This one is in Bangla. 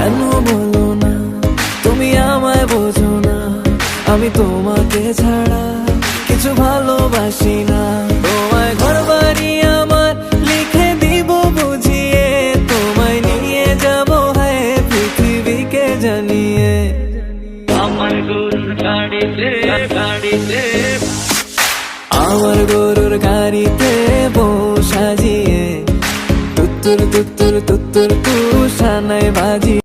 কেন বলো না তুমি আমায় বোঝো না, আমি তোমাকে ছাড়া কিছু ভালোবাসি না। তোমায় ঘর বাড়ি আমার লিখে দিব বুঝিয়ে, তোমায় নিয়ে যাব হ্যাঁ পৃথিবীকে জানিয়ে। আমার গরুর গাড়িতে গাড়িতে আমার গরুর গাড়িতে বউ সাজিয়ে তুত্তুর তুত্তুর তুত্তুর তু সানাই বাজি।